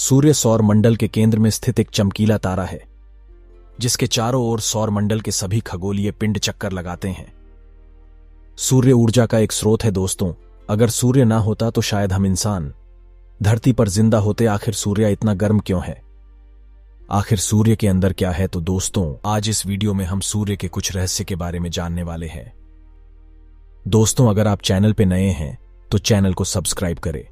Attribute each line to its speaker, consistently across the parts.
Speaker 1: सूर्य सौर मंडल के केंद्र में स्थित एक चमकीला तारा है जिसके चारों ओर सौर मंडल के सभी खगोलीय पिंड चक्कर लगाते हैं। सूर्य ऊर्जा का एक स्रोत है दोस्तों। अगर सूर्य ना होता तो शायद हम इंसान धरती पर जिंदा होते। आखिर सूर्य इतना गर्म क्यों है? आखिर सूर्य के अंदर क्या है? तो दोस्तों, आज इस वीडियो में हम सूर्य के कुछ रहस्य के बारे में जानने वाले हैं। दोस्तों, अगर आप चैनल पे नए हैं तो चैनल को सब्सक्राइब करें।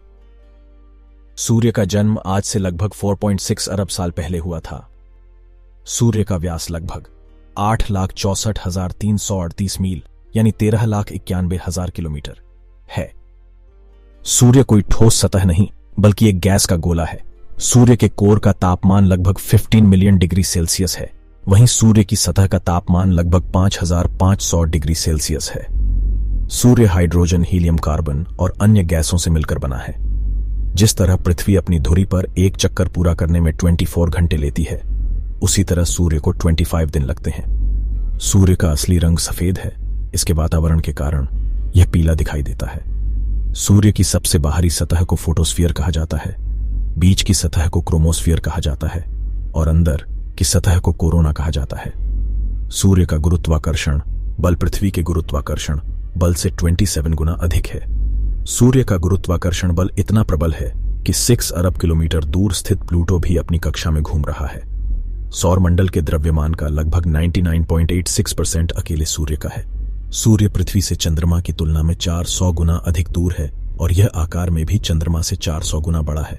Speaker 1: सूर्य का जन्म आज से लगभग 4.6 अरब साल पहले हुआ था। सूर्य का व्यास लगभग 8,64,338 मील यानी 13,91,000 किलोमीटर है। सूर्य कोई ठोस सतह नहीं बल्कि एक गैस का गोला है। सूर्य के कोर का तापमान लगभग 15 मिलियन डिग्री सेल्सियस है। वहीं सूर्य की सतह का तापमान लगभग 5,500 डिग्री सेल्सियस है। सूर्य हाइड्रोजन, हीलियम, कार्बन और अन्य गैसों से मिलकर बना है। जिस तरह पृथ्वी अपनी धुरी पर एक चक्कर पूरा करने में 24 घंटे लेती है, उसी तरह सूर्य को 25 दिन लगते हैं। सूर्य का असली रंग सफेद है। इसके वातावरण के कारण यह पीला दिखाई देता है। सूर्य की सबसे बाहरी सतह को फोटोस्फीयर कहा जाता है, बीच की सतह को क्रोमोस्फीयर कहा जाता है और अंदर की सतह को कोरोना कहा जाता है। सूर्य का गुरुत्वाकर्षण बल पृथ्वी के गुरुत्वाकर्षण बल से 27 गुना अधिक है। सूर्य का गुरुत्वाकर्षण बल इतना प्रबल है कि 6 अरब किलोमीटर दूर स्थित प्लूटो भी अपनी कक्षा में घूम रहा है। सौर मंडल के द्रव्यमान का लगभग 99.86% अकेले सूर्य का है। सूर्य पृथ्वी से चंद्रमा की तुलना में 400 गुना अधिक दूर है और यह आकार में भी चंद्रमा से 400 गुना बड़ा है।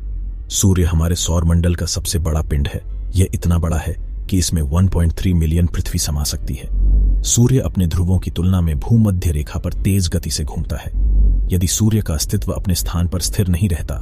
Speaker 1: सूर्य हमारे सौर मंडल का सबसे बड़ा पिंड है। यह इतना बड़ा है कि इसमें 1.3 मिलियन पृथ्वी समा सकती है। सूर्य अपने ध्रुवों की तुलना में भूमध्य रेखा पर तेज गति से घूमता है। यदि सूर्य का अस्तित्व अपने स्थान पर स्थिर नहीं रहता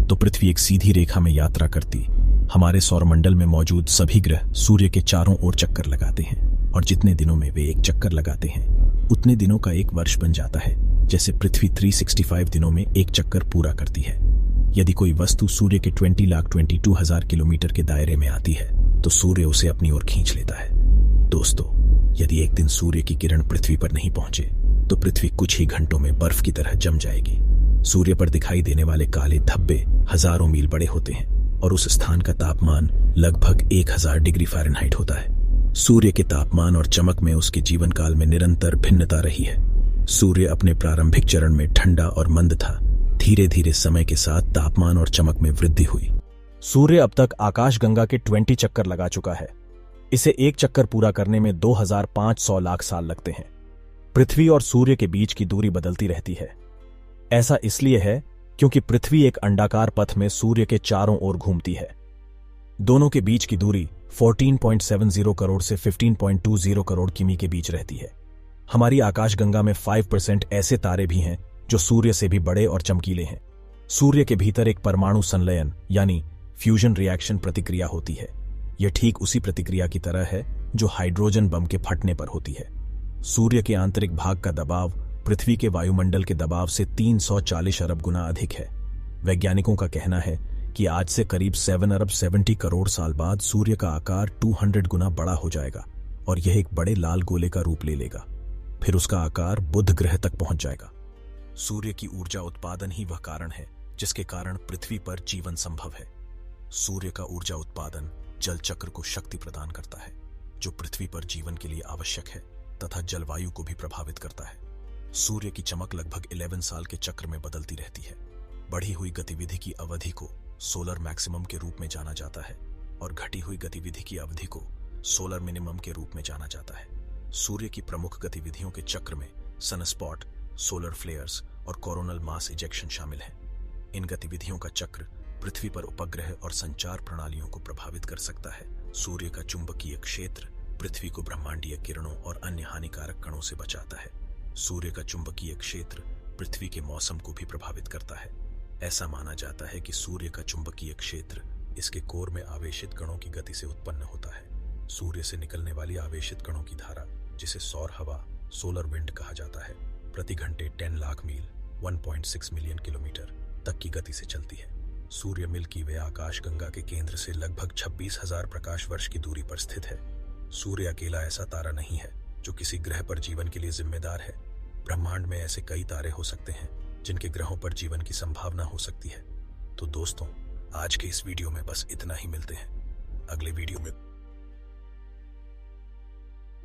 Speaker 1: तो पृथ्वी एक सीधी रेखा में यात्रा करती। हमारे सौरमंडल में मौजूद सभी ग्रह सूर्य के चारों ओर चक्कर लगाते हैं और जितने दिनों में वे एक चक्कर लगाते हैं उतने दिनों का एक वर्ष बन जाता है। जैसे पृथ्वी 365 दिनों में एक चक्कर पूरा करती है। यदि कोई वस्तु सूर्य के 20,22,000 किलोमीटर के दायरे में आती है तो सूर्य उसे अपनी ओर खींच लेता है। दोस्तों, यदि एक दिन सूर्य की किरण पृथ्वी पर नहीं पहुंचे तो पृथ्वी कुछ ही घंटों में बर्फ की तरह जम जाएगी। सूर्य पर दिखाई देने वाले काले धब्बे हजारों मील बड़े होते हैं और उस स्थान का तापमान लगभग 1000 डिग्री फ़ारेनहाइट होता है। सूर्य के तापमान और चमक में उसके जीवन काल में निरंतर भिन्नता रही है। सूर्य अपने प्रारंभिक चरण में ठंडा और मंद था। धीरे धीरे समय के साथ तापमान और चमक में वृद्धि हुई। सूर्य अब तक आकाशगंगा के 20 चक्कर लगा चुका है। इसे एक चक्कर पूरा करने में 2500 लाख साल लगते हैं। पृथ्वी और सूर्य के बीच की दूरी बदलती रहती है। ऐसा इसलिए है क्योंकि पृथ्वी एक अंडाकार पथ में सूर्य के चारों ओर घूमती है। दोनों के बीच की दूरी 14.70 करोड़ से 15.20 करोड़ किमी के बीच रहती है। हमारी आकाशगंगा में 5% ऐसे तारे भी हैं जो सूर्य से भी बड़े और चमकीले हैं। सूर्य के भीतर एक परमाणु संलयन यानी फ्यूजन रिएक्शन प्रतिक्रिया होती है। यह ठीक उसी प्रतिक्रिया की तरह है जो हाइड्रोजन बम के फटने पर होती है। सूर्य के आंतरिक भाग का दबाव पृथ्वी के वायुमंडल के दबाव से 340 अरब गुना अधिक है। वैज्ञानिकों का कहना है कि आज से करीब 7 अरब 70 करोड़ साल बाद सूर्य का आकार 200 गुना बड़ा हो जाएगा और यह एक बड़े लाल गोले का रूप ले लेगा। फिर उसका आकार बुध ग्रह तक पहुंच जाएगा। सूर्य की ऊर्जा उत्पादन ही वह कारण है जिसके कारण पृथ्वी पर जीवन संभव है। सूर्य का ऊर्जा उत्पादन जल चक्र को शक्ति प्रदान करता है जो पृथ्वी पर जीवन के लिए आवश्यक है तथा जलवायु को भी प्रभावित करता है। सूर्य की चमक लगभग 11 साल के चक्र में बदलती रहती है। बढ़ी हुई गतिविधि की अवधि को सोलर मैक्सिमम के रूप में जाना जाता है और घटी हुई गतिविधि की अवधि को सोलर मिनिमम के रूप में जाना जाता है। सूर्य की प्रमुख गतिविधियों के चक्र में सनस्पॉट, सोलर फ्लेयर्स और कोरोनल मास इजेक्शन शामिल हैं। इन गतिविधियों का चक्र पृथ्वी पर उपग्रह और संचार प्रणालियों को प्रभावित कर सकता है। सूर्य का चुंबकीय क्षेत्र पृथ्वी को ब्रह्मांडीय किरणों और अन्य हानिकारक कणों से बचाता है। सूर्य का चुंबकीय क्षेत्र पृथ्वी के मौसम को भी प्रभावित करता है। ऐसा माना जाता है कि सूर्य का चुंबकीय क्षेत्र इसके कोर में आवेशित कणों की गति से उत्पन्न होता है। सूर्य से निकलने वाली आवेशित कणों की धारा, जिसे सौर हवा, सोलर विंड कहा जाता है, प्रति घंटे 10 लाख मील 1.6 मिलियन किलोमीटर तक की गति से चलती है। सूर्य मिल्की वे आकाशगंगा के केंद्र से लगभग 26,000 प्रकाश वर्ष की दूरी पर स्थित है। सूर्य अकेला ऐसा तारा नहीं है जो किसी ग्रह पर जीवन के लिए जिम्मेदार है। ब्रह्मांड में ऐसे कई तारे हो सकते हैं जिनके ग्रहों पर जीवन की संभावना हो सकती है। तो दोस्तों, आज के इस वीडियो में बस इतना ही। मिलते हैं अगले वीडियो में।